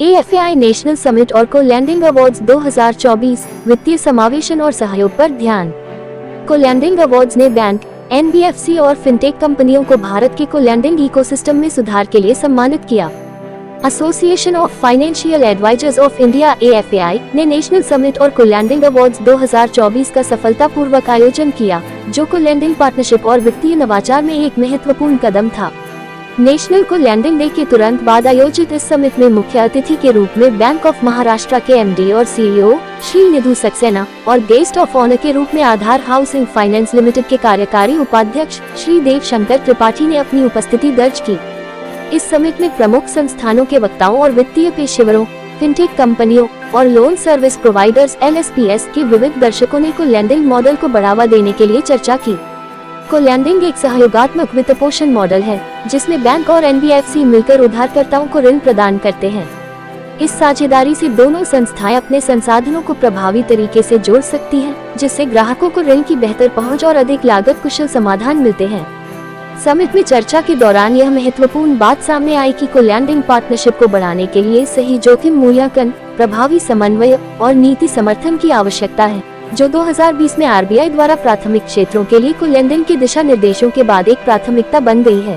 AFAI national summit और co-lending awards 2024 वित्तीय समावेशन और सहयोग पर ध्यान। को-लैंडिंग अवार्ड्स ने बैंक, NBFC और फिनटेक कंपनियों को भारत के को-लैंडिंग इकोसिस्टम में सुधार के लिए सम्मानित किया। Association of financial advisers of India AFAI ने नेशनल समिट और को-लैंडिंग अवार्ड्स 2024 का सफलतापूर्वक आयोजन किया, जो को-लैंडिंग पार्टनरशिप और वित्तीय नवाचार में एक महत्वपूर्ण कदम था। नेशनल को-लैंडिंग डे के तुरंत बाद आयोजित इस समिट में मुख्य अतिथि के रूप में बैंक ऑफ महाराष्ट्र के MD और CEO श्री निधु सक्सेना और गेस्ट ऑफ ऑनर के रूप में आधार हाउसिंग फाइनेंस लिमिटेड के कार्यकारी उपाध्यक्ष श्री देव शंकर त्रिपाठी ने अपनी उपस्थिति दर्ज की। इस समिट में प्रमुख संस्थानों के वक्ताओं और वित्तीय पेशेवरों, फिनटेक कंपनियों और लोन सर्विस प्रोवाइडर्स LSPS के विविध दर्शकों ने को-लैंडिंग मॉडल को बढ़ावा देने के लिए चर्चा की। को-लैंडिंग एक सहयोगात्मक वित्तपोषण मॉडल है, जिसमें बैंक और NBFC मिलकर उधारकर्ताओं को ऋण प्रदान करते हैं। इस साझेदारी से दोनों संस्थाएं अपने संसाधनों को प्रभावी तरीके से जोड़ सकती हैं, जिससे ग्राहकों को ऋण की बेहतर पहुंच और अधिक लागत कुशल समाधान मिलते हैं। समिट में चर्चा के दौरान यह महत्वपूर्ण बात सामने आई कि को-लैंडिंग पार्टनरशिप को बढ़ाने के लिए सही जोखिम मूल्यांकन, प्रभावी समन्वय और नीति समर्थन की आवश्यकता है, जो 2020 में RBI द्वारा प्राथमिक क्षेत्रों के लिए को-लैंडिंग के दिशा निर्देशों के बाद एक प्राथमिकता बन गई है।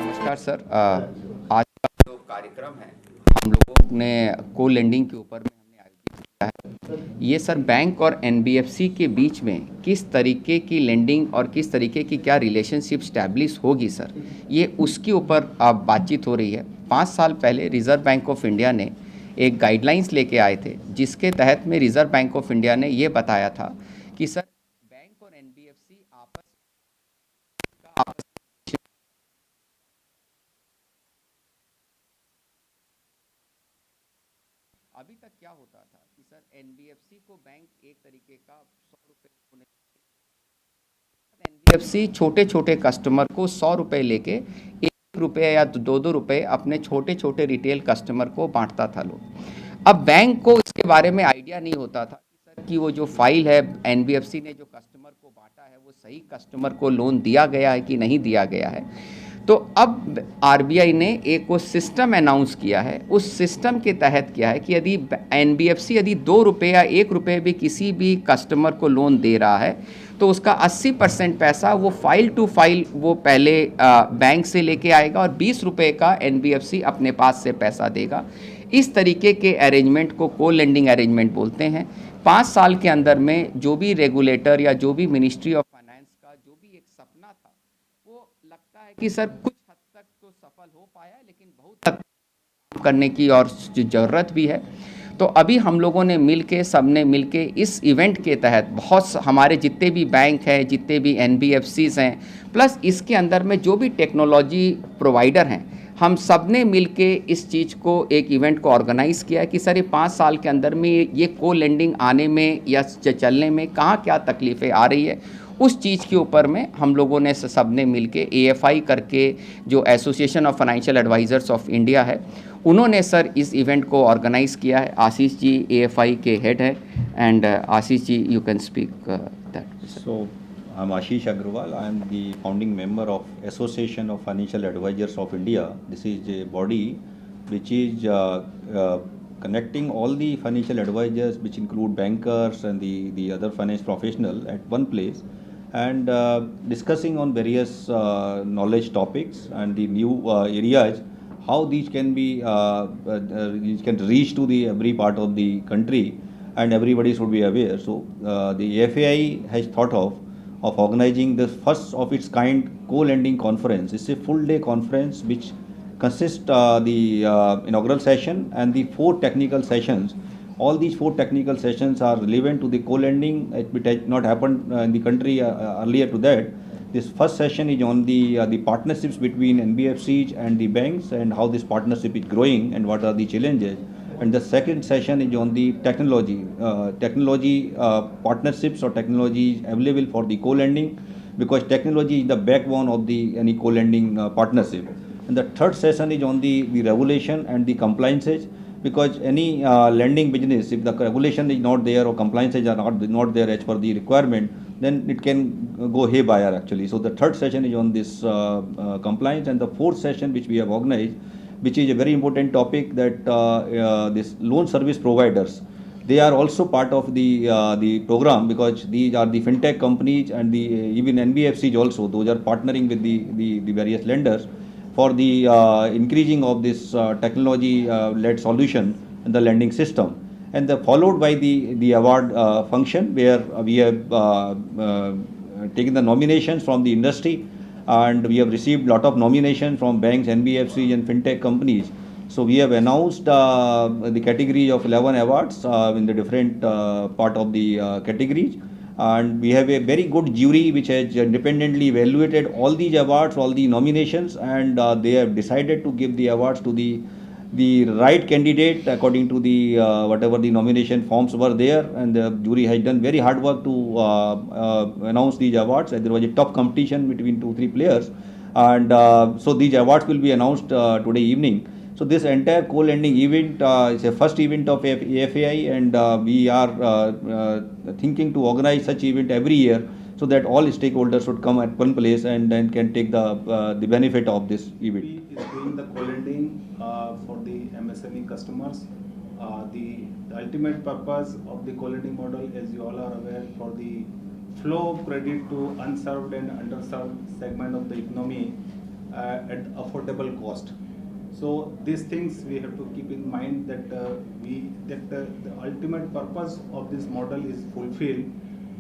नमस्कार सर, आज का जो कार्यक्रम है हम लोगों ने को-लैंडिंग के ऊपर में हमने आयोजित किया है। ये सर बैंक और NBFC के बीच में किस तरीके की लैंडिंग और किस तरीके की क्या रिलेशनशिप स्टैब्लिश होगी सर, ये उसके ऊपर अब बातचीत हो रही है। 5 साल पहले रिजर्व बैंक ऑफ इंडिया ने एक गाइडलाइंस लेके आए थे, जिसके तहत में रिजर्व बैंक ऑफ इंडिया ने ये बताया था कि सर बैंक और NBFC अभी तक क्या होता था कि सर NBFC को बैंक एक तरीके का 100 रुपये, NBFC छोटे छोटे कस्टमर को 100 रुपये लेके 1 रुपये या 2 रुपये अपने छोटे छोटे रिटेल कस्टमर को बांटता था लोग। अब बैंक को इसके बारे में आइडिया नहीं होता था कि सर कि वो जो फाइल है NBFC ने जो कस्टमर को बांटा है वो सही कस्टमर को लोन दिया गया है कि नहीं दिया गया है। तो अब RBI ने एक वो सिस्टम अनाउंस किया है। उस सिस्टम के तहत क्या है कि यदि NBFC यदि 2 रुपये या 1 रुपये भी किसी भी कस्टमर को लोन दे रहा है तो उसका 80% पैसा वो फाइल टू फाइल वो पहले बैंक से लेके आएगा और 20 रुपये का NBFC अपने पास से पैसा देगा। इस तरीके के अरेंजमेंट को को-लैंडिंग अरेंजमेंट बोलते हैं। 5 साल के अंदर में जो भी रेगुलेटर या जो भी मिनिस्ट्री ऑफ फाइनेंस का जो भी एक सपना था, वो लगता है कि सर कुछ हद तक तो सफल हो पाया है, लेकिन बहुत हद करने की और ज़रूरत भी है। तो अभी हम लोगों ने मिलके सबने मिलके इस इवेंट के तहत बहुत हमारे जितने भी बैंक हैं, जितने भी NBFCs हैं, प्लस इसके अंदर में जो भी टेक्नोलॉजी प्रोवाइडर हैं, हम सब ने मिल के इस चीज़ को एक इवेंट को ऑर्गेनाइज़ किया कि सर ये 5 साल के अंदर में ये को-लैंडिंग आने में या चलने में कहाँ क्या तकलीफ़ें आ रही है, उस चीज़ के ऊपर में हम लोगों ने सब ने मिल के AFI करके जो association of financial advisers of India है, उन्होंने सर इस इवेंट को ऑर्गेनाइज़ किया है। आशीष जी AFI के हेड है and Ashish ji you can speak that. So I'm Ashish Agrawal. I am the founding member of Association of Financial Advisors of India. This is a body which is connecting all the financial advisors, which include bankers and the other finance professionals at one place, and discussing on various knowledge topics and the new areas, how these can be these can reach to the every part of the country, and everybody should be aware. So the AFAI has thought of organizing the first of its kind co-lending conference. It's a full day conference which consists the inaugural session and the 4 technical sessions. All these 4 technical sessions are relevant to the co-lending. It had not happened in the country earlier to that. This first session is on the partnerships between NBFCs and the banks and how this partnership is growing and what are the challenges. And the second session is on the technology partnerships or technologies available for the co-lending, because technology is the backbone of any co-lending partnership. And the third session is on the regulation and the compliances, because any lending business, if the regulation is not there or compliances are not there as per the requirement, then it can go haywire actually. So the third session is on this compliance, and the fourth session which we have organized which is a very important topic, that this loan service providers, they are also part of the program, because these are the fintech companies and the even NBFCs also. Those are partnering with the various lenders for the increasing of this technology-led solution in the lending system. And followed by the award function, where we have taken the nominations from the industry, and we have received lot of nominations from banks, NBFCs and fintech companies. So we have announced the category of 11 awards in the different part of the categories, and we have a very good jury which has independently evaluated all these awards, all the nominations, and they have decided to give the awards to the right candidate according to the whatever the nomination forms were there. And the jury has done very hard work to announce these awards. And there was a tough competition between 2-3 players, and so these awards will be announced today evening. So this entire co-lending event is a first event of AFAI, and we are thinking to organize such event every year, so that all stakeholders should come at one place and then can take the benefit of this event. We is doing the co-lending for the MSME customers. The ultimate purpose of the co-lending model, as you all are aware, for the flow of credit to unserved and underserved segment of the economy at affordable cost. So these things we have to keep in mind, that the ultimate purpose of this model is fulfilled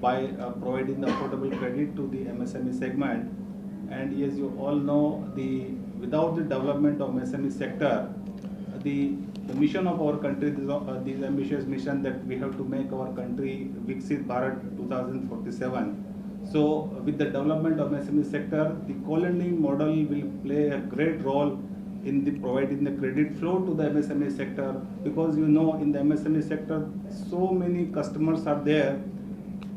by providing the affordable credit to the MSME segment. And as you all know, without the development of MSME sector, the mission of our country, this ambitious mission that we have to make our country Viksit Bharat 2047. So with the development of MSME sector, the co-lending model will play a great role in the providing the credit flow to the MSME sector, because you know, in the MSME sector so many customers are there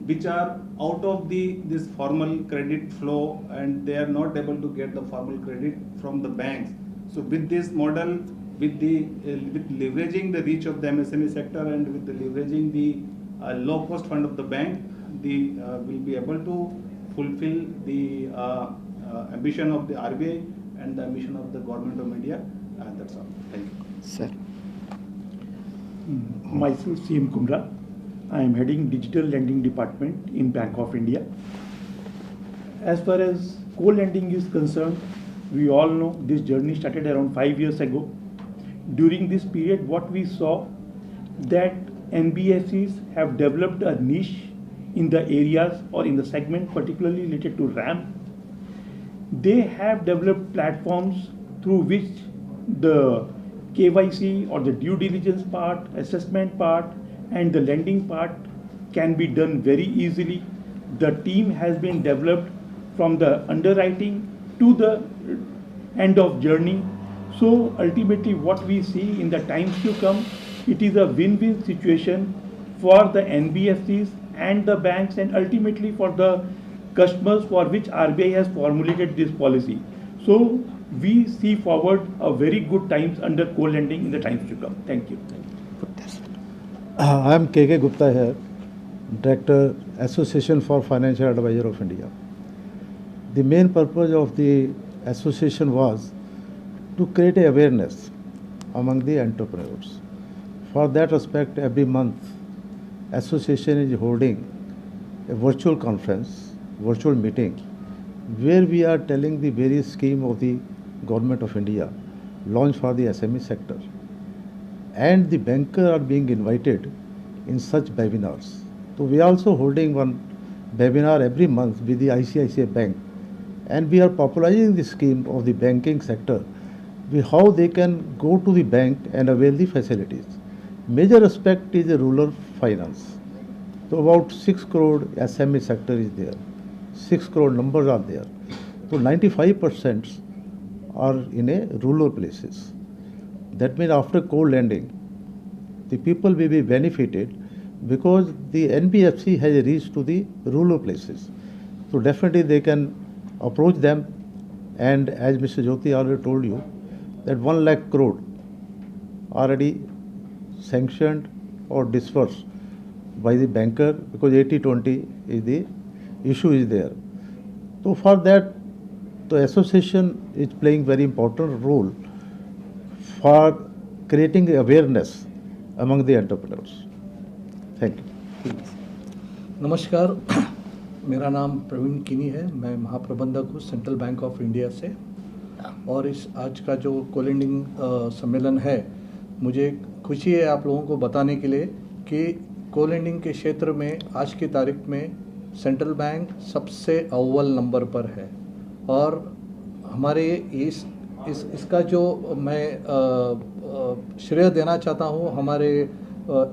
which are out of this formal credit flow, and they are not able to get the formal credit from the banks. So with this model, with leveraging the reach of the MSME sector and with leveraging the low cost fund of the bank, will be able to fulfill the ambition of the RBI and the ambition of the government of India. That's all. Thank you. Sir. Myself, CM Kumra. I am heading Digital Lending Department in Bank of India. As far as co-lending is concerned, we all know this journey started around 5 years ago. During this period, what we saw, that NBFCs have developed a niche in the areas or in the segment particularly related to RAM. They have developed platforms through which the KYC or the due diligence part, assessment part, and the lending part can be done very easily. The team has been developed from the underwriting to the end of journey. So ultimately what we see in the times to come, it is a win-win situation for the NBFCs and the banks, and ultimately for the customers for which RBI has formulated this policy. So we see forward a very good times under co-lending in the times to come. Thank you. I am K.K. Gupta here, Director, Association for Financial Advisor of India. The main purpose of the association was to create awareness among the entrepreneurs. For that aspect, every month, association is holding a virtual conference, virtual meeting, where we are telling the various scheme of the Government of India launched for the SME sector. And the banker are being invited in such webinars. So we are also holding one webinar every month with the ICICI Bank, and we are popularizing the scheme of the banking sector, with how they can go to the bank and avail the facilities. Major aspect is the rural finance. So about 6 crore SME sector is there. 6 crore numbers are there. So 95% are in a rural places. That means after co-lending, the people will be benefited because the NBFC has a reach to the rural places. So definitely they can approach them, and as Mr. Jyoti already told you, that 1 lakh crore already sanctioned or disbursed by the banker, because 80-20 is the issue is there. So for that, the association is playing very important role for creating awareness among the entrepreneurs. Thank you. नमस्कार, मेरा नाम प्रवीण किनी है। मैं महाप्रबंधक हूँ central bank of India से। और इस आज का जो कोलेंडिंग सम्मेलन है, मुझे खुशी है आप लोगों को बताने के लिए कि कोलेंडिंग के क्षेत्र में आज की तारीख में सेंट्रल बैंक सबसे अव्वल नंबर पर है। और हमारे इसका जो मैं श्रेय देना चाहता हूँ हमारे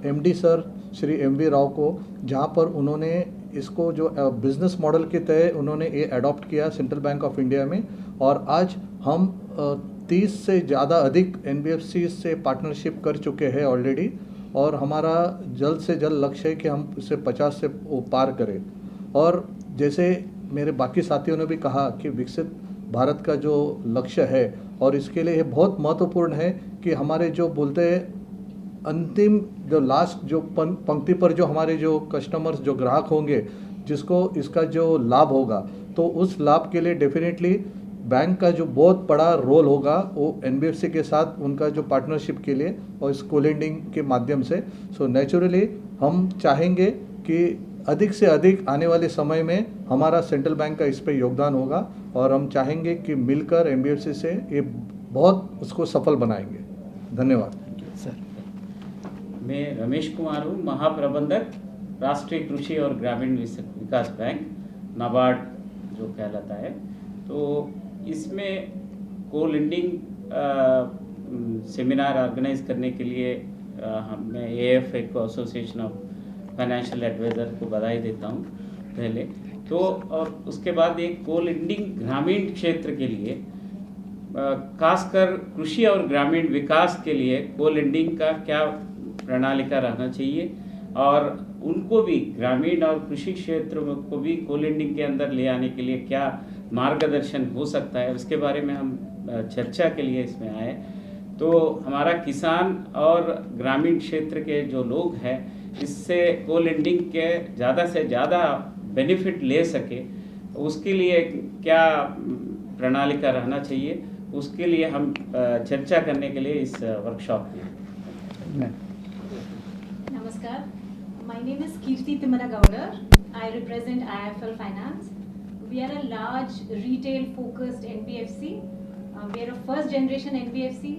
MD sir Shri MV Rao को, जहाँ पर उन्होंने इसको जो बिज़नेस मॉडल के तहत उन्होंने ये अडॉप्ट किया सेंट्रल बैंक ऑफ इंडिया में। और आज हम 30 से ज़्यादा अधिक एनबीएफसी से पार्टनरशिप कर चुके हैं ऑलरेडी। और हमारा जल्द से जल्द लक्ष्य है कि हम इसे 50 से पार करें। और जैसे मेरे बाकी साथियों ने भी कहा कि विकसित भारत का जो लक्ष्य है, और इसके लिए ये बहुत महत्वपूर्ण है कि हमारे जो बोलते हैं अंतिम जो लास्ट जो पंक्ति पर जो हमारे जो कस्टमर्स जो ग्राहक होंगे जिसको इसका जो लाभ होगा, तो उस लाभ के लिए डेफिनेटली बैंक का जो बहुत बड़ा रोल होगा वो एनबीएफसी के साथ उनका जो पार्टनरशिप के लिए और इस कोलेंडिंग के माध्यम से। सो नेचुरली हम चाहेंगे कि अधिक से अधिक आने वाले समय में हमारा सेंट्रल बैंक का इस पर योगदान होगा। और हम चाहेंगे कि मिलकर एनबीएफसी से ये बहुत उसको सफल बनाएंगे। धन्यवाद सर। मैं रमेश कुमार हूँ, महाप्रबंधक राष्ट्रीय कृषि और ग्रामीण विकास बैंक नाबार्ड जो कहलाता है। तो इसमें कोलेंडिंग सेमिनार ऑर्गेनाइज करने के लिए मैं एएफए को एसोसिएशन ऑफ फाइनेंशियल एडवाइज़र को बधाई देता हूँ पहले तो। और उसके बाद एक कोलेंडिंग ग्रामीण क्षेत्र के लिए खासकर कृषि और ग्रामीण विकास के लिए कोलेंडिंग का क्या प्रणाली का रहना चाहिए, और उनको भी ग्रामीण और कृषि क्षेत्र को भी कोलेंडिंग के अंदर ले आने के लिए क्या मार्गदर्शन हो सकता है, उसके बारे में हम चर्चा के लिए इसमें आए। तो हमारा किसान और ग्रामीण क्षेत्र के जो लोग हैं इससे कोलेंडिंग के ज़्यादा से ज़्यादा बेनिफिट ले सके, उसके लिए क्या प्रणाली का रहना चाहिए, उसके लिए हम चर्चा करने के लिए इस वर्कशॉप में। Namaskar. My name is Kirti Timara Gowder. I represent IIFL Finance. We are a large retail-focused NBFC. We are a first-generation NBFC.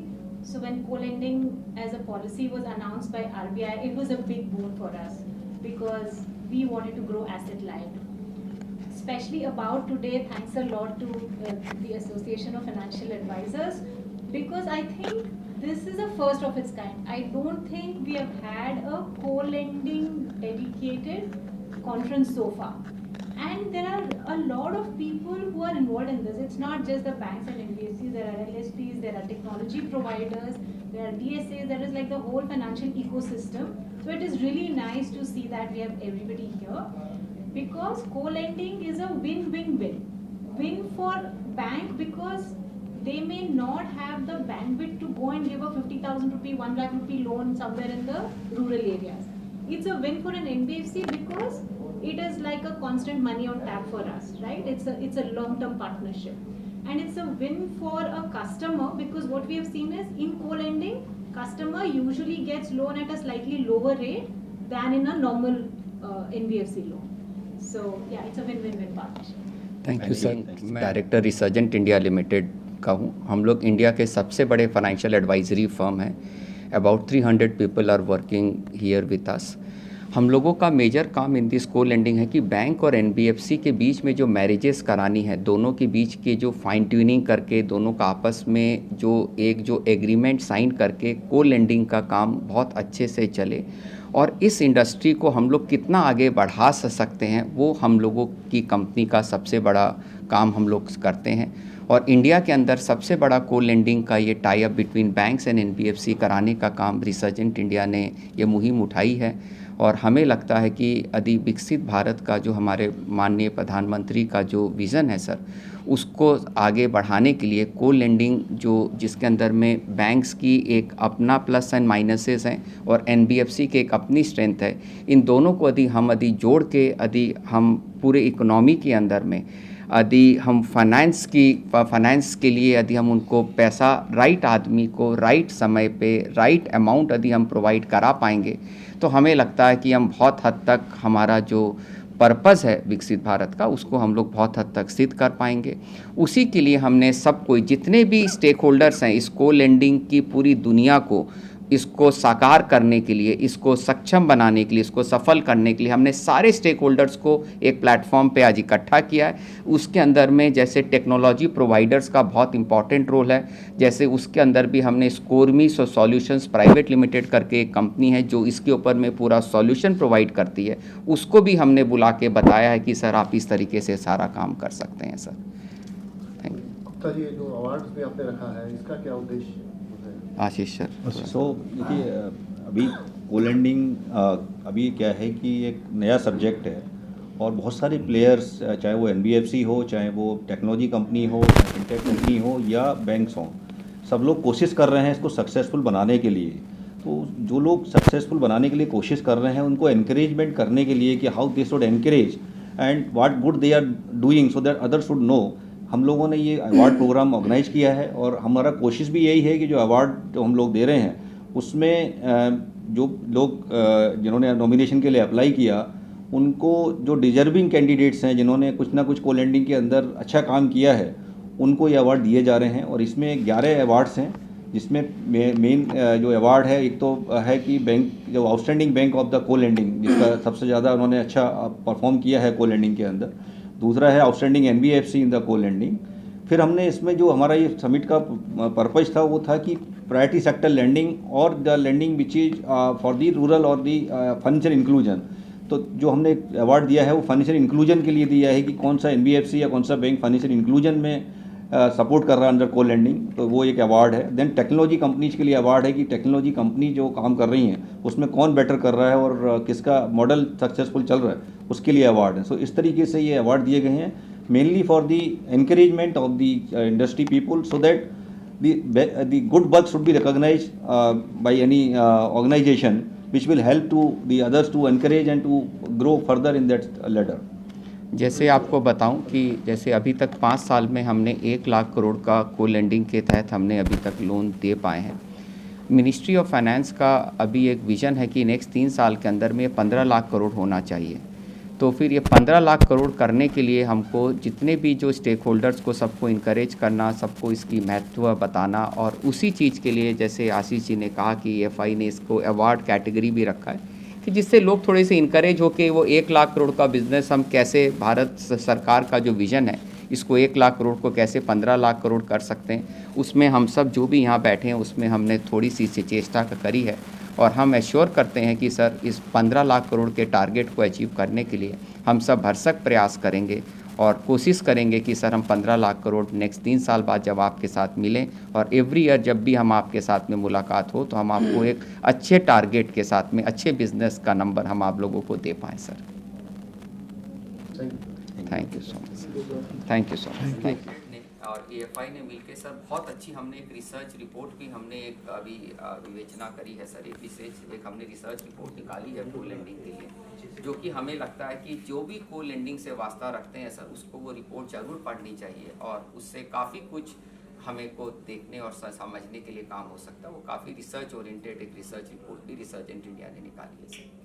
So when co-lending as a policy was announced by RBI, it was a big boon for us because we wanted to grow asset light. Especially about today, thanks a lot to the Association of Financial Advisors, because I think this is a first of its kind. I don't think we have had a co-lending dedicated conference so far. And there are a lot of people who are involved in this. It's not just the banks and NBFCs, there are LSPs, there are technology providers, there are DSAs, there is like the whole financial ecosystem. So it is really nice to see that we have everybody here, because co-lending is a win-win-win. Win for bank because they may not have the bandwidth to go and give a 50,000 rupee, 1 lakh rupee loan somewhere in the rural areas. It's a win for an NBFC because it is like a constant money on tap for us, right? It's a long-term partnership. And it's a win for a customer because what we have seen is in co-lending, customer usually gets loan at a slightly lower rate than in a normal NBFC loan. So yeah, it's a win-win-win partnership. Thank you sir. मैं director Resurgent India Limited का हूँ। हम लोग India के सबसे बड़े financial advisory firm हैं। About 300 people are working here with us. हम लोगों का मेजर काम इन दिस को लेंडिंग है कि बैंक और एनबीएफसी के बीच में जो मैरिजेस करानी है, दोनों के बीच के जो फाइन ट्यूनिंग करके दोनों का आपस में जो एग्रीमेंट साइन करके को लेंडिंग का काम बहुत अच्छे से चले। और इस इंडस्ट्री को हम लोग कितना आगे बढ़ा सकते हैं वो हम लोगों की कंपनी का सबसे बड़ा काम हम लोग करते हैं। और इंडिया के अंदर सबसे बड़ा को लेंडिंग का ये tie up between banks and NBFC कराने का काम रिसर्जेंट इंडिया ने ये मुहिम उठाई है। और हमें लगता है कि यदि विकसित भारत का जो हमारे माननीय प्रधानमंत्री का जो विज़न है सर, उसको आगे बढ़ाने के लिए को लेंडिंग जिसके अंदर में बैंक्स की एक अपना प्लस एंड माइनसेस हैं और एनबीएफसी के एक अपनी स्ट्रेंथ है, इन दोनों को यदि जोड़ के यदि हम पूरे इकोनॉमी के अंदर में यदि हम फाइनेंस के लिए यदि हम उनको पैसा राइट आदमी को राइट समय पे राइट अमाउंट यदि हम प्रोवाइड करा पाएंगे, तो हमें लगता है कि हम बहुत हद तक हमारा जो पर्पज़ है विकसित भारत का, उसको हम लोग बहुत हद तक सिद्ध कर पाएंगे। उसी के लिए हमने सब कोई, जितने भी स्टेक होल्डर्स हैं, इस को लेंडिंग की पूरी दुनिया को इसको साकार करने के लिए, इसको सक्षम बनाने के लिए, इसको सफल करने के लिए हमने सारे स्टेक होल्डर्स को एक प्लेटफॉर्म पे आज इकट्ठा किया है। उसके अंदर में जैसे टेक्नोलॉजी प्रोवाइडर्स का बहुत इंपॉर्टेंट रोल है, जैसे उसके अंदर भी हमने स्कोरमी सॉल्यूशंस प्राइवेट लिमिटेड करके एक कंपनी है जो इसके ऊपर में पूरा सॉल्यूशन प्रोवाइड करती है, उसको भी हमने बुला के बताया है कि सर आप इस तरीके से सारा काम कर सकते हैं सर। Thank you. ये जो अवार्ड भी आपने रखा है, इसका क्या उद्देश्य है? आशीष सर। सो देखिए, अभी कोलैंडिंग अभी क्या है कि एक नया सब्जेक्ट है और बहुत सारे प्लेयर्स, चाहे वो NBFC हो, चाहे वो टेक्नोलॉजी कंपनी हो, फिनटेक कंपनी हो या बैंक्स हों, सब लोग कोशिश कर रहे हैं इसको सक्सेसफुल बनाने के लिए। तो जो लोग सक्सेसफुल बनाने के लिए कोशिश कर रहे हैं उनको एनकरेजमेंट करने के लिए कि how they should encourage and what good they are doing so that other should know, हम लोगों ने ये अवार्ड प्रोग्राम ऑर्गेनाइज किया है। और हमारा कोशिश भी यही है कि जो अवार्ड जो हम लोग दे रहे हैं उसमें जो लोग जिन्होंने नॉमिनेशन के लिए अप्लाई किया, उनको जो डिजर्विंग कैंडिडेट्स हैं, जिन्होंने कुछ ना कुछ कोलैंडिंग के अंदर अच्छा काम किया है, उनको ये अवार्ड दिए जा रहे हैं। और इसमें 11 अवार्ड्स हैं, जिसमें मेन जो अवार्ड है, एक तो है कि बैंक जो आउटस्टैंडिंग बैंक ऑफ द कोलैंडिंग, जिसका सबसे ज़्यादा उन्होंने अच्छा परफॉर्म किया है कोलैंडिंग के अंदर। दूसरा है आउटस्टैंडिंग NBFC इन द कोलैंडिंग। फिर हमने इसमें जो हमारा ये समिट का पर्पज़ था वो था कि प्रायोरिटी सेक्टर लैंडिंग और the lending which is for the rural और दी फाइनेंशियल इंक्लूजन। तो जो हमने अवार्ड दिया है वो फाइनेंशियल इंक्लूजन के लिए दिया है कि कौन सा NBFC या कौन सा बैंक फाइनेंशियल इंक्लूजन में सपोर्ट कर रहा है अंडर को लैंडिंग, तो वो एक अवार्ड है। देन टेक्नोलॉजी कंपनीज के लिए अवार्ड है कि टेक्नोलॉजी कंपनी जो काम कर रही हैं उसमें कौन बेटर कर रहा है और किसका मॉडल सक्सेसफुल चल रहा है, उसके लिए अवार्ड है। सो इस तरीके से ये अवार्ड दिए गए हैं mainly for the encouragement of the industry people, so that the good work should be recognized by any organization which will help to the others to encourage and to grow further in that ladder. जैसे आपको बताऊं कि जैसे अभी तक 5 साल में हमने 1 लाख करोड़ का को लेंडिंग के तहत हमने अभी तक लोन दे पाए हैं। मिनिस्ट्री ऑफ फाइनेंस का अभी एक विज़न है कि नेक्स्ट 3 साल के अंदर में 15 लाख करोड़ होना चाहिए। तो फिर ये 15 लाख करोड़ करने के लिए हमको जितने भी जो स्टेक होल्डर्स को सबको इनकरेज करना, सबको इसकी महत्व बताना, और उसी चीज़ के लिए जैसे आशीष जी ने कहा कि EFI ने इसको अवार्ड कैटेगरी भी रखा है कि जिससे लोग थोड़े से इनकरेज हो के वो 1 लाख करोड़ का बिज़नेस हम कैसे, भारत सरकार का जो विज़न है इसको 1 लाख करोड़ को कैसे 15 लाख करोड़ कर सकते हैं, उसमें हम सब जो भी यहाँ बैठे हैं उसमें हमने थोड़ी सी चेष्टा करी है। और हम एश्योर करते हैं कि सर इस 15 लाख करोड़ के टारगेट को अचीव करने के लिए हम सब भरसक प्रयास करेंगे और कोशिश करेंगे कि सर हम 15 लाख करोड़ नेक्स्ट 3 साल बाद जब आपके साथ मिलें, और एवरी ईयर जब भी हम आपके साथ में मुलाकात हो तो हम आपको एक अच्छे टारगेट के साथ में अच्छे बिजनेस का नंबर हम आप लोगों को दे पाएँ sir. Thank you so much. Thank you so much. और EFI ने मिलके सर बहुत अच्छी हमने एक रिसर्च रिपोर्ट भी हमने एक अभी विवेचना करी है सर, एक हमने रिसर्च रिपोर्ट निकाली है को लेंडिंग के लिए, जो कि हमें लगता है कि जो भी को लेंडिंग से वास्ता रखते हैं सर उसको वो रिपोर्ट ज़रूर पढ़नी चाहिए और उससे काफ़ी कुछ हमें को देखने और समझने के लिए काम हो सकता है। वो काफ़ी रिसर्च ओरिएंटेड एक रिसर्च रिपोर्ट भी रिसर्च इंडिया ने निकाली है सर।